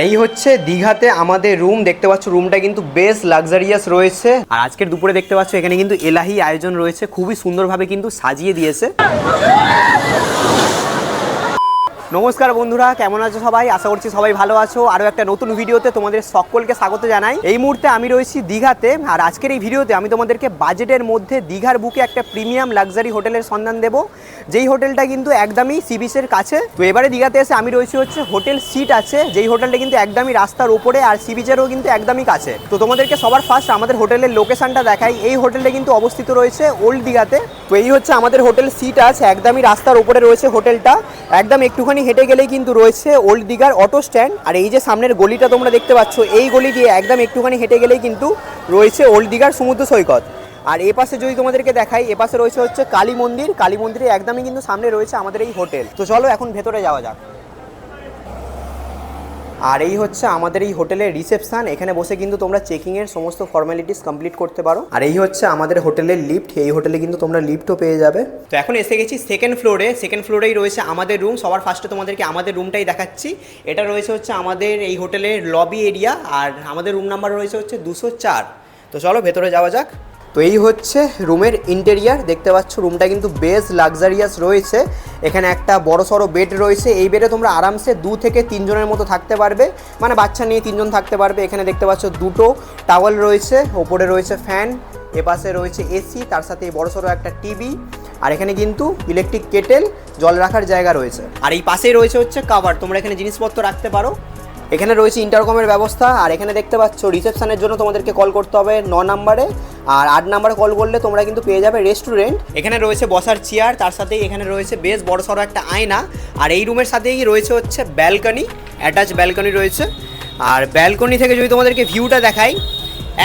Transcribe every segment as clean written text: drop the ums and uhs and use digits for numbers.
এই হচ্ছে দীঘাতে আমাদের রুম, দেখতে পাচ্ছ রুমটা কিন্তু বেশ লাক্সারিয়াস রয়েছে। আর আজকের দুপুরে দেখতে পাচ্ছ এখানে কিন্তু এলাহি আয়োজন রয়েছে, খুবই সুন্দরভাবে কিন্তু সাজিয়ে দিয়েছে। নমস্কার বন্ধুরা, কেমন আছো সবাই? আশা করছি সবাই ভালো আছো। আরও একটা নতুন ভিডিওতে তোমাদের সকলকে স্বাগত জানাই। এই মুহূর্তে আমি রয়েছি দীঘাতে, আর আজকের এই ভিডিওতে আমি তোমাদেরকে বাজেটের মধ্যে দীঘার বুকে একটা প্রিমিয়াম লাক্সারি হোটেলের সন্ধান দেব, যেই হোটেলটা কিন্তু একদমই সি বিচের কাছে। তো এবারে দীঘাতে এসে আমি রয়েছি হচ্ছে হোটেল সিট আছে, যেই হোটেলটা কিন্তু একদমই রাস্তার উপরে আর সি বিচেরও কিন্তু একদমই কাছে। তো তোমাদেরকে সবার ফার্স্ট আমাদের হোটেলের লোকেশনটা দেখাই। এই হোটেলটা কিন্তু অবস্থিত রয়েছে ওল্ড দীঘাতে। তো এই হচ্ছে আমাদের হোটেল সিট আছে, একদমই রাস্তার উপরে রয়েছে হোটেলটা। একদম একটুখানি হেঁটে গেলেই কিন্তু রয়েছে ওল্ড দীঘার অটো স্ট্যান্ড। আর এই যে সামনের গলিটা তোমরা দেখতে পাচ্ছ, এই গলি দিয়ে একদম একটুখানি হেঁটে গেলেই কিন্তু রয়েছে ওল্ড দীঘার সমুদ্র সৈকত। আর এ পাশে যদি তোমাদেরকে দেখাই, এ পাশে রয়েছে হচ্ছে কালী মন্দির। কালী মন্দিরের একদমই কিন্তু সামনে রয়েছে আমাদের এই হোটেল। তো চলো এখন ভেতরে যাওয়া যাক। আর এই হচ্ছে আমাদের এই হোটেলের রিসেপশন, এখানে বসে কিন্তু তোমরা চেকিংয়ের সমস্ত ফর্মালিটিস কমপ্লিট করতে পারো। আর এই হচ্ছে আমাদের হোটেলের লিফট, এই হোটেলে কিন্তু তোমরা লিফটও পেয়ে যাবে। তো এখন এসে গেছি সেকেন্ড ফ্লোরে। সেকেন্ড ফ্লোরেই রয়েছে আমাদের রুম। সবার ফার্স্টে তোমাদেরকে আমাদের রুমটাই দেখাচ্ছি। এটা রয়েছে হচ্ছে আমাদের এই হোটেলের লবি এরিয়া, আর আমাদের রুম নাম্বার রয়েছে হচ্ছে 204। তো চলো ভেতরে যাওয়া যাক। তো এই হচ্ছে রুমের ইন্টেরিয়ার, দেখতে পাচ্ছ রুমটা কিন্তু বেশ লাক্সারিয়াস রয়েছে। এখানে একটা বড় সড়ো বেড রয়েছে, এই বেডে তোমরা আরামসে 2 থেকে 3 জনের মতো থাকতে পারবে, মানে বাচ্চা নিয়ে 3 জন থাকতে পারবে। এখানে দেখতে পাচ্ছ দুটো টাওয়াল রয়েছে, ওপরে রয়েছে ফ্যান, এপাশে রয়েছে এসি, তার সাথে বড় সড়ো একটা টিভি। আর এখানে কিন্তু ইলেকট্রিক কেটেল, জল রাখার জায়গা রয়েছে। আর এই পাশেই রয়েছে হচ্ছে কাভার, তোমরা এখানে জিনিসপত্র রাখতে পারো। এখানে রয়েছে ইন্টারকমের ব্যবস্থা। আর এখানে দেখতে পাচ্ছ রিসেপশনের জন্য তোমাদেরকে কল করতে হবে 9 নম্বরে, আর 8 নম্বরে কল করলে তোমরা কিন্তু পেয়ে যাবে রেস্টুরেন্ট। এখানে রয়েছে বসার চেয়ার, তার সাথেই এখানে রয়েছে বেশ বড় সড়ো একটা আয়না। আর এই রুমের সাথেই রয়েছে হচ্ছে ব্যালকনি, অ্যাটাচ ব্যালকনি রয়েছে। আর ব্যালকনি থেকে যদি তোমাদেরকে ভিউটা দেখাই,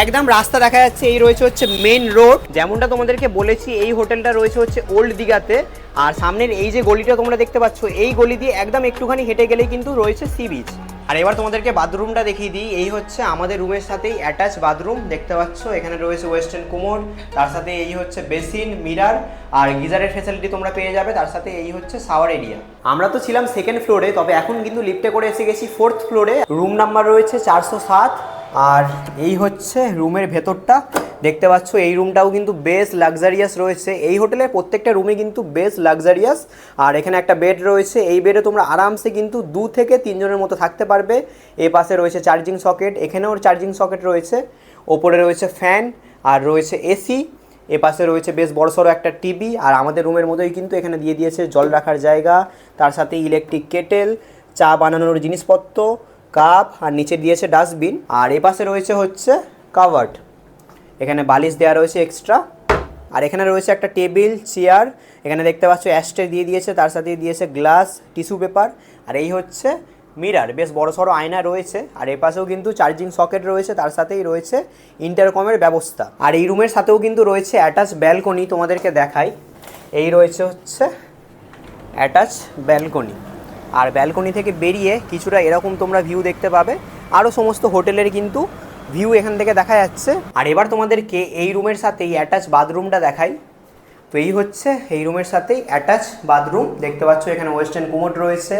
একদম রাস্তা দেখা যাচ্ছে। এই রয়েছে হচ্ছে মেন রোড। যেমনটা তোমাদেরকে বলেছি, এই হোটেলটা রয়েছে হচ্ছে ওল্ড দীঘাতে। আর সামনের এই যে গলিটা তোমরা দেখতে পাচ্ছ, এই গলি দিয়ে একদম একটুখানি হেঁটে গেলেই কিন্তু রয়েছে সি বিচ। আর এবার তোমাদেরকে বাথরুমটা দেখিয়ে দিই। এই হচ্ছে আমাদের রুমের সাথেই অ্যাটাচ বাথরুম, দেখতে পাচ্ছ এখানে রয়েছে ওয়েস্টার্ন কোমোড, তার সাথে এই হচ্ছে বেসিন, মিরার আর গিজারের ফ্যাসিলিটি তোমরা পেয়ে যাবে। তার সাথে এই হচ্ছে শাওয়ার এরিয়া। আমরা তো ছিলাম সেকেন্ড ফ্লোরে, তবে এখন কিন্তু লিফটে করে এসে গেছি 4th ফ্লোরে। রুম নাম্বার রয়েছে 407। আর এই হচ্ছে রুমের ভেতরটা, দেখতে পাচ্ছ এই রুমটাও কিন্তু বেশ লাক্সারিয়াস রয়েছে। এই হোটেলের প্রত্যেকটা রুমে কিন্তু বেশ লাক্সারিয়াস। আর এখানে একটা বেড রয়েছে, এই বেডে তোমরা আরামসে কিন্তু 2 থেকে 3 জনের মতো থাকতে পারবে। এ পাশে রয়েছে চার্জিং সকেট, এখানেও চার্জিং সকেট রয়েছে, ওপরে রয়েছে ফ্যান আর রয়েছে এসি। এ পাশে রয়েছে বেশ বড়সড় একটা টিভি। আর আমাদের রুমের মতোই কিন্তু এখানে দিয়ে দিয়েছে জল রাখার জায়গা, তার সাথে ইলেকট্রিক কেটেল, চা বানানোর জিনিসপত্র, কাপ, আর নিচে দিয়েছে ডাস্টবিন। আর এ পাশে রয়েছে হচ্ছে কাভার্ড, এখানে বালিশ দেওয়া রয়েছে এক্সট্রা। আর এখানে রয়েছে একটা টেবিল, চেয়ার, এখানে দেখতে পাচ্ছ অ্যাশট্রে দিয়ে দিয়েছে, তার সাথে দিয়েছে গ্লাস, টিস্যু পেপার। আর এই হচ্ছে মিরার, বেশ বড় সড়ো আয়না রয়েছে। আর এই পাশেও কিন্তু চার্জিং সকেট রয়েছে, তার সাথেই রয়েছে ইন্টারকমের ব্যবস্থা। আর এই রুমের সাথেও কিন্তু রয়েছে অ্যাটাচ ব্যালকনি, তোমাদেরকে দেখাই। এই রয়েছে হচ্ছে অ্যাটাচ ব্যালকনি। আর ব্যালকনি থেকে বেরিয়ে কিছুটা এরকম তোমরা ভিউ দেখতে পাবে। আরও সমস্ত হোটেলের কিন্তু ভিউ এখান থেকে দেখা যাচ্ছে। আর এবার তোমাদেরকে এই রুমের সাথেই অ্যাটাচ বাথরুমটা দেখাই। তো এই হচ্ছে এই রুমের সাথেই অ্যাটাচ বাথরুম, দেখতে পাচ্ছ এখানে ওয়েস্টার্ন কোমোড রয়েছে,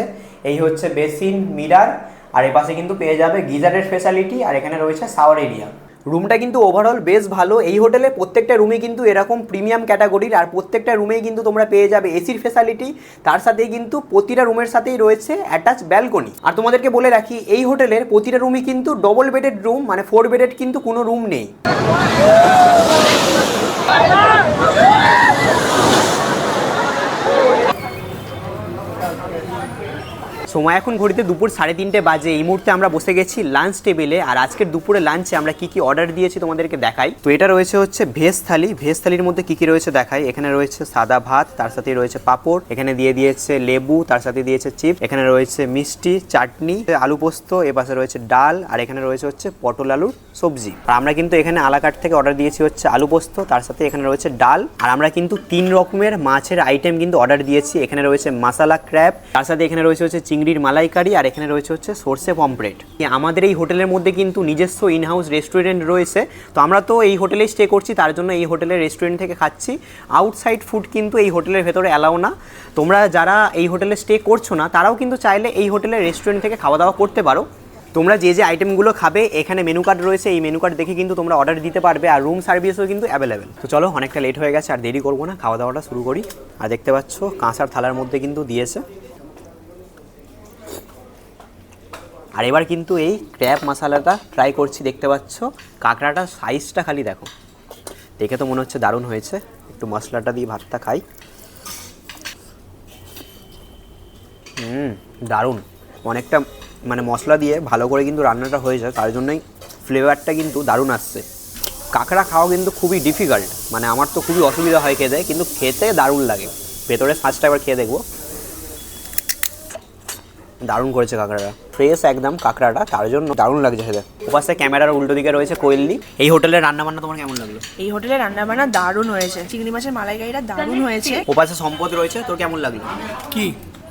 এই হচ্ছে বেসিন, মিরার। আর এপাশে কিন্তু পেয়ে যাবে গিজারের ফ্যাসিলিটি। আর এখানে রয়েছে শাওয়ার এরিয়া। রুমটা কিন্তু ওভারঅল বেশ ভালো। এই হোটেলে প্রত্যেকটা রুমে কিন্তু এরকম প্রিমিয়াম ক্যাটাগরির, আর প্রত্যেকটা রুমেই কিন্তু তোমরা পেয়ে যাবে এসির ফ্যাসিলিটি। তার সাথেই কিন্তু প্রতিটা রুমের সাথেই রয়েছে অ্যাটাচ ব্যালকনি। আর তোমাদেরকে বলে রাখি, এই হোটেলের প্রতিটা রুমই কিন্তু ডবল বেডেড রুম, মানে 4 বেডেড কিন্তু কোনো রুম নেই। সময় এখন ঘড়িতে দুপুর 3:30 বাজে। এই মুহূর্তে আমরা বসে গেছি লাঞ্চ টেবিলে। আর আজকের দুপুরে লাঞ্চে আমরা কি কি অর্ডার দিয়েছি তোমাদেরকে দেখাই। তো এটা রয়েছে হচ্ছে ভেজ থালি। ভেজ থালির মধ্যে কি কি রয়েছে দেখাই। এখানে রয়েছে সাদা ভাত, তার সাথে রয়েছে পাঁপড়, এখানে দিয়ে দিয়েছে লেবু, তার সাথে দিয়েছে চিপস, এখানে রয়েছে মিষ্টি, চাটনি, আলু পোস্ত, এপাশে রয়েছে ডাল, আর এখানে রয়েছে হচ্ছে পটল আলুর সবজি। আর আমরা কিন্তু এখানে আলাকাট থেকে অর্ডার দিয়েছি হচ্ছে আলু পোস্ত, তার সাথে এখানে রয়েছে ডাল। আর আমরা কিন্তু 3 রকমের মাছের আইটেম কিন্তু অর্ডার দিয়েছি। এখানে রয়েছে মাসালা ক্র্যাব, তার সাথে এখানে রয়েছে হচ্ছে চিংড়ির মালাইকারি, আর এখানে রয়েছে হচ্ছে সর্ষে পমফ্রেট। আমাদের এই হোটেলের মধ্যে কিন্তু নিজস্ব ইনহাউস রেস্টুরেন্ট রয়েছে। তো আমরা তো এই হোটেলেই স্টে করছি, তার জন্য এই হোটেলের রেস্টুরেন্ট থেকে খাচ্ছি। আউটসাইড ফুড কিন্তু এই হোটেলের ভেতরে অ্যালাউ না। তোমরা যারা এই হোটেলে স্টে করছো না, তারাও কিন্তু চাইলে এই হোটেলের রেস্টুরেন্ট থেকে খাওয়া দাওয়া করতে পারো। তোমরা যে যে আইটেমগুলো খাবে এখানে মেনু কার্ড রয়েছে, এই মেনু কার্ড দেখে কিন্তু তোমরা অর্ডার দিতে পারবে, আর রুম সার্ভিসও কিন্তু অ্যাভেলেবেল। তো চলো, অনেকটা লেট হয়ে গেছে, আর দেরি করবো না, খাওয়া দাওয়াটা শুরু করি। আর দেখতে পাচ্ছ কাঁসার থালার মধ্যে কিন্তু দিয়েছে। আর এবার কিন্তু এই ক্র্যাব মশলাটা ট্রাই করছি। দেখতে পাচ্ছ কাঁকড়াটার সাইজটা খালি দেখো, দেখে তো মনে হচ্ছে দারুণ হয়েছে। একটু মশলাটা দিয়ে ভাতটা খাই। দারুণ, অনেকটা মানে মশলা দিয়ে ভালো করে কিন্তু রান্নাটা হয়েছে, তার জন্যই ফ্লেভারটা কিন্তু দারুণ আসছে। কাঁকড়া খাওয়া কিন্তু খুবই ডিফিকাল্ট, মানে আমার তো খুবই অসুবিধা হয় খেতে, কিন্তু খেতে দারুণ লাগে। ভেতরের সাজটা এবার খেয়ে দেখবো। দারুণ করেছে কাঁকড়াটা, ফ্রেশ একদম কাঁকড়াটা, তার জন্য দারুণ লাগছে খেতে। ওপাশে ক্যামেরার উল্টো দিকে রয়েছে কোয়েল্লি। এই হোটেলের রান্নাবান্না তোমার কেমন লাগলো? এই হোটেলের রান্নাবান্না দারুণ হয়েছে, চিংড়ি মাছের মালাইকারিটা দারুণ হয়েছে। ওপাশে সম্পদ রয়েছে, তোর কেমন লাগলো? কি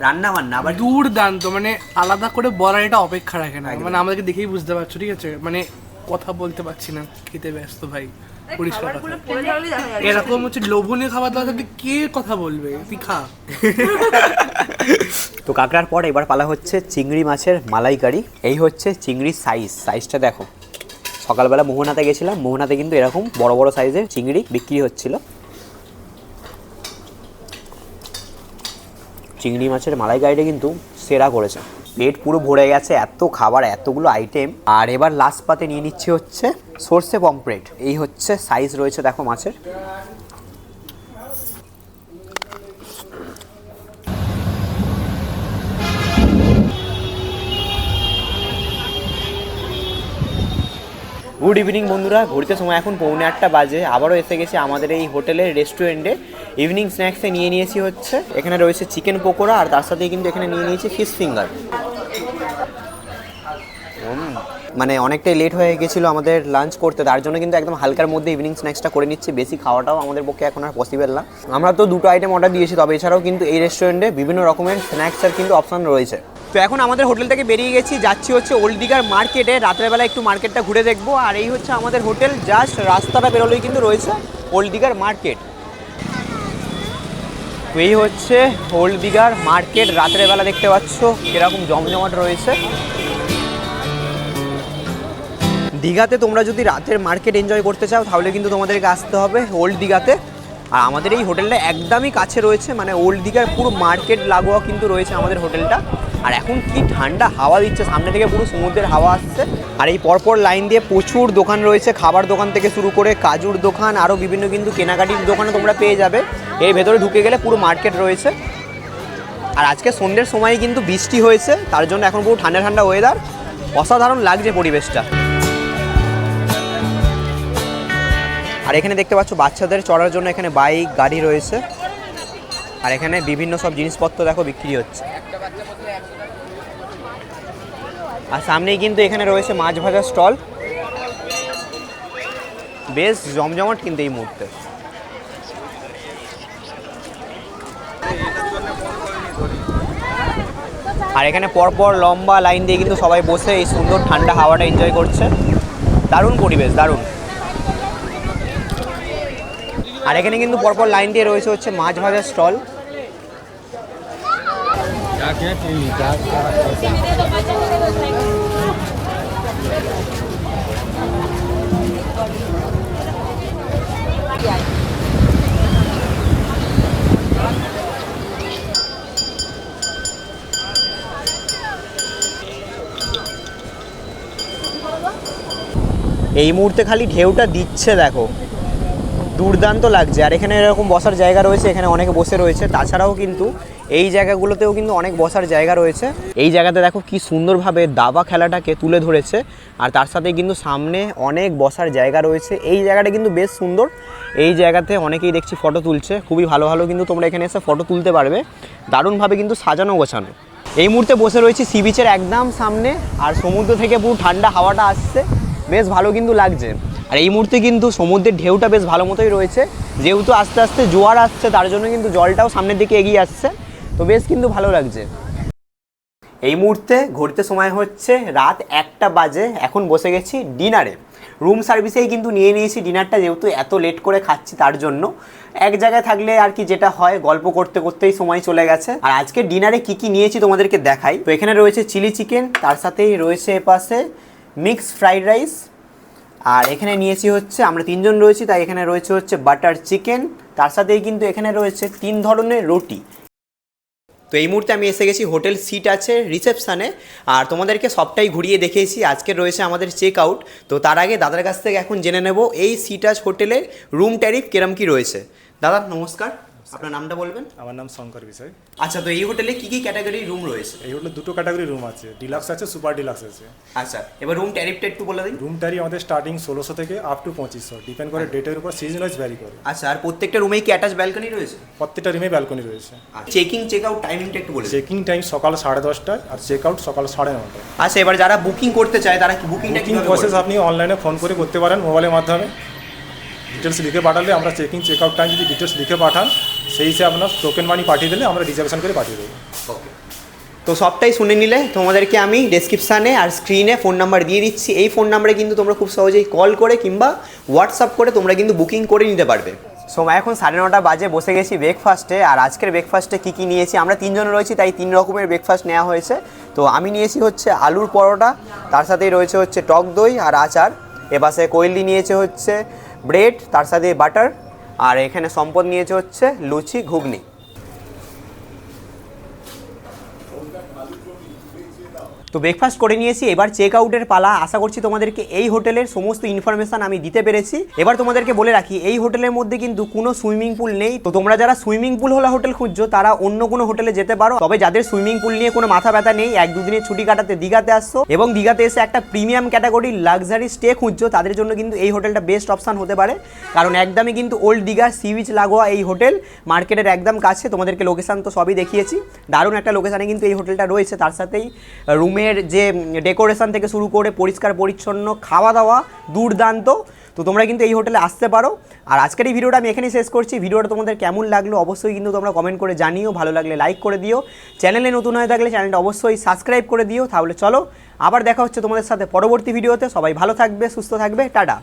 রান্না বান্না আবার দুর্দান্ত, মানে আলাদা করে বলার এটা অপেক্ষা রাখে না, মানে আমাদেরকে দেখেই বুঝতে পারছো, ঠিক আছে? মানে কথা বলতে পারছি না, খেতে ব্যস্ত ভাই, পরিষ্কার কথা। এরকম হচ্ছে লোভনীয় খাবার দাবার সাথে কে কথা বলবে, তুই খা। তো কাঁকড়ার পর এবার পালা হচ্ছে চিংড়ি মাছের মালাইকারি। এই হচ্ছে চিংড়ির সাইজটা দেখো। সকালবেলা মোহনাতে গেছিলাম, মোহনাতে কিন্তু এরকম বড় বড় সাইজের চিংড়ি বিক্রি হচ্ছিল। চিংড়ি মাছের মালাইকারিটা কিন্তু সেরা করেছে, পেট পুরো ভরে গেছে, এত খাবার, এতগুলো আইটেম। আর এবার লাস্ট পাতে নিয়ে নিচ্ছি হচ্ছে সর্ষে পমফ্রেট। এই হচ্ছে সাইজ রয়েছে দেখো মাছের। গুড ইভিনিং বন্ধুরা, ঘুরতে সময় এখন 8:45 বাজে। আবারও এসে গেছি আমাদের এই হোটেলের রেস্টুরেন্টে। ইভিনিং স্ন্যাক্সে নিয়ে নিয়েছি হচ্ছে, এখানে রয়েছে চিকেন পকোড়া, আর তার সাথে কিন্তু এখানে নিয়ে নিয়েছি ফিশ ফিঙ্গার। মানে অনেকটাই লেট হয়ে গেছিলো আমাদের লাঞ্চ করতে, তার জন্য কিন্তু একদম হালকার মধ্যে ইভিনিং স্ন্যাক্সটা করে নিচ্ছি। বেশি খাওয়াটাও আমাদের পক্ষে এখন আর পসিবল না। আমরা তো 2টো আইটেম অর্ডার দিয়েছি, তবে এছাড়াও কিন্তু এই রেস্টুরেন্টে বিভিন্ন রকমের স্ন্যাক্সের কিন্তু অপশান রয়েছে। তো এখন আমাদের হোটেল থেকে বেরিয়ে গেছি, যাচ্ছি হচ্ছে ওল্ড দিঘার মার্কেটে। রাত্রেবেলা একটু মার্কেটটা ঘুরে দেখবো। আর এই হচ্ছে আমাদের হোটেল, জাস্ট রাস্তাটা বেরোলেই কিন্তু রয়েছে ওল্ড দিঘার মার্কেট। তো এই হচ্ছে ওল্ড দিঘার মার্কেট, রাত্রেবেলা দেখতে পাচ্ছ কীরকম জমজমাট রয়েছে। দীঘাতে তোমরা যদি রাতের মার্কেট এনজয় করতে চাও তাহলে কিন্তু তোমাদেরকে আসতে হবে ওল্ড দীঘাতে। আর আমাদের এই হোটেলটা একদমই কাছে রয়েছে, মানে ওল্ড দীঘার পুরো মার্কেট লাগোয়া কিন্তু রয়েছে আমাদের হোটেলটা। আর এখন কি ঠান্ডা হাওয়া দিচ্ছে, সামনে থেকে পুরো সমুদ্রের হাওয়া আসছে। আর এই পরপর লাইন দিয়ে প্রচুর দোকান রয়েছে, খাবার দোকান থেকে শুরু করে কাজুর দোকান, আরও বিভিন্ন কিন্তু কেনাকাটির দোকানও তোমরা পেয়ে যাবে। এর ভেতরে ঢুকে গেলে পুরো মার্কেট রয়েছে। আর আজকে সন্ধ্যের সময় কিন্তু বৃষ্টি হয়েছে, তার জন্য এখন পুরো ঠান্ডা ঠান্ডা ওয়েদার, অসাধারণ লাগছে পরিবেশটা। আর এখানে দেখতে পাচ্ছ বাচ্চাদের চড়ার জন্য এখানে বাইক গাড়ি রয়েছে। আর এখানে বিভিন্ন সব জিনিসপত্র দেখো বিক্রি হচ্ছে। আর সামনেই কিন্তু এখানে রয়েছে মাছ ভাজার স্টল, বেশ জমজমাট কিন্তু এই মুহূর্তে। আর এখানে পরপর লম্বা লাইন দিয়ে কিন্তু সবাই বসে এই সুন্দর ঠান্ডা হাওয়াটা এনজয় করছে। দারুণ পরিবেশ, দারুণ। আর এখানে কিন্তু পরপর লাইন দিয়ে রয়েছে হচ্ছে মাছ ভাজার স্টল। এই মুহূর্তে খালি ঢেউটা দিচ্ছে দেখো, দুর্দান্ত লাগছে। আর এখানে এরকম বসার জায়গা রয়েছে, এখানে অনেকে বসে রয়েছে। তাছাড়াও কিন্তু এই জায়গাগুলোতেও কিন্তু অনেক বসার জায়গা রয়েছে। এই জায়গাতে দেখো কি সুন্দরভাবে দাবা খেলাটাকে তুলে ধরেছে। আর তার সাথে কিন্তু সামনে অনেক বসার জায়গা রয়েছে। এই জায়গাটা কিন্তু বেশ সুন্দর। এই জায়গাতে অনেকেই দেখছি ফটো তুলছে, খুবই ভালো ভালো কিন্তু তোমরা এখানে এসে ফটো তুলতে পারবে। দারুণভাবে কিন্তু সাজানো গোছানো। এই মুহূর্তে বসে রয়েছি সি বিচের একদম সামনে, আর সমুদ্র থেকে পুরো ঠান্ডা হাওয়াটা আসছে, বেশ ভালো কিন্তু লাগছে। আর এই মুহূর্তে কিন্তু সমুদ্রের ঢেউটা বেশ ভালো মতোই রয়েছে, যেহেতু আস্তে আস্তে জোয়ার আসছে, তার জন্য কিন্তু জলটাও সামনের দিকে এগিয়ে আসছে। তো বেশ কিন্তু ভালো লাগছে। এই মুহূর্তে ঘুরতে সময় হচ্ছে রাত 1টা বাজে, এখন বসে গেছি ডিনারে। রুম সার্ভিসেই কিন্তু নিয়ে নিয়েছি ডিনারটা, যেহেতু এত লেট করে খাচ্ছি তার জন্য। এক জায়গায় থাকলে আর কি যেটা হয়, গল্প করতে করতেই সময় চলে গেছে। আর আজকে ডিনারে কি কি নিয়েছি তোমাদেরকে দেখাই। তো এখানে রয়েছে চিলি চিকেন, তার সাথেই রয়েছে এপাশে মিক্স ফ্রাইড রাইস, আর এখানে নিয়েছি হচ্ছে, আমরা 3 জন রয়েছি তাই এখানে রয়েছে হচ্ছে বাটার চিকেন, তার সাথেই কিন্তু এখানে রয়েছে 3 ধরনের রুটি। তো এই মুহূর্তে আমি এসে গেছি হোটেল সিট আছে রিসেপশানে, আর তোমাদেরকে সবটাই ঘুরিয়ে দেখিয়েছি। আজকে রয়েছে আমাদের চেক আউট। তো তার আগে দাদার কাছ থেকে এখন জেনে নেব এই সিটাজ হোটেলের রুম ট্যারিফ কিরম কি রয়েছে। দাদা নমস্কার, আপনার নামটা বলবেন? আমার নাম শঙ্কর বিষয়। আচ্ছা, তো এই হোটেলে কি কি ক্যাটাগরির রুম রয়েছে? এই হোটেলে 2টো ক্যাটাগরি রুম আছে, ডিলাক্স আছে, সুপার ডিলাক্স আছে। আচ্ছা, এবার রুম ট্যারিফটা একটু বলে দিন। রুম ট্যারিফ আমাদের স্টার্টিং 1600 থেকে আপ টু 2500, ডিপেন্ড করে ডেটের উপর, সিজন ওয়াইজ ভ্যারি করে। আচ্ছা, আর প্রত্যেকটা রুমেই কি অ্যাটাচ ব্যালকনি রয়েছে? প্রত্যেকটা রুমে ব্যালকনি রয়েছে। চেকিং চেক আউট টাইমিংটা একটু বলে দিন। চেকিং টাইম সকাল 10:30টায় আর চেক আউট সকাল 9:30টায়। আচ্ছা, এবার যারা বুকিং করতে চায় তারা কি বুকিংটা বুকিং কিভাবে প্রসেস করবে? আপনি অনলাইনে ফোন করে করতে পারেন, মোবাইলের মাধ্যমে ডিটেলস লিখে পাঠালে আমরা চেকিং চেক আউট টাইম যদি ডিটেলস লিখে পাঠান, সেই হিসেবে আপনার টোকেন মানি পাঠিয়ে দিলে আমরা রিজার্ভেশন করে পাঠিয়ে দেবো। ওকে, তো সবটাই শুনে নিলে তোমাদেরকে আমি ডেসক্রিপশানে আর স্ক্রিনে ফোন নাম্বার দিয়ে দিচ্ছি। এই ফোন নাম্বারে কিন্তু তোমরা খুব সহজেই কল করে কিংবা হোয়াটসঅ্যাপ করে তোমরা কিন্তু বুকিং করে নিতে পারবে। সময় এখন 9:30 বাজে, বসে গেছি ব্রেকফাস্টে। আর আজকের ব্রেকফাস্টে কী কী নিয়েছি, আমরা 3 জন রয়েছি তাই 3 রকমের ব্রেকফাস্ট নেওয়া হয়েছে। তো আমি নিয়েছি হচ্ছে আলুর পরোটা, তার সাথেই রয়েছে হচ্ছে টক দই আর আচার। এপাশে কোয়েলি নিয়েছে হচ্ছে ব্রেড, তার সাথে বাটার, আর এখানে সম্পদ নিয়েছে হচ্ছে লুচি ঘুগনি। তো ব্রেকফাস্ট করে নিয়েছি, এবার চেক আউটের পালা। আশা করছি তোমাদেরকে এই হোটেলের সমস্ত ইনফরমেশন আমি দিতে পেরেছি। এবার তোমাদেরকে বলে রাখি, এই হোটেলের মধ্যে কিন্তু কোনো সুইমিং পুল নেই। তো তোমরা যারা সুইমিং পুল হলো হোটেল খুঁজছো তারা অন্য কোনো হোটেলে যেতে পারো। তবে যাদের সুইমিং পুল নিয়ে কোনো মাথা ব্যথা নেই, 1-2 দিনের ছুটি কাটাতে দীঘাতে আসছো এবং দীঘাতে এসে একটা প্রিমিয়াম ক্যাটাগরির লাক্সারি স্টে খুঁজছো, তাদের জন্য কিন্তু এই হোটেলটা বেস্ট অপশান হতে পারে। কারণ একদমই কিন্তু ওল্ড দীঘার সি বিচ লাগোয়া এই হোটেল, মার্কেটের একদম কাছে। তোমাদেরকে লোকেশান তো সবই দেখিয়েছি, দারুণ একটা লোকেশানে কিন্তু এই হোটেলটা রয়েছে। তার সাথেই রুমের যে ডেকোরেশন থেকে শুরু করে পরিষ্কার পরিচ্ছন্ন, খাওয়া দাওয়া দুর্দান্ত। তো তোমরা কিন্তু এই হোটেলে আসতে পারো। আর আজকের এই ভিডিওটা আমি এখানেই শেষ করছি। ভিডিওটা তোমাদের কেমন লাগলো অবশ্যই কিন্তু তোমরা কমেন্ট করে জানিও, ভালো লাগলে লাইক করে দিও, চ্যানেলে নতুন হয়ে থাকলে চ্যানেলটা অবশ্যই সাবস্ক্রাইব করে দিও। তাহলে চলো আবার দেখা হচ্ছে তোমাদের সাথে পরবর্তী ভিডিওতে। সবাই ভালো থাকবে, সুস্থ থাকবে, টাটা।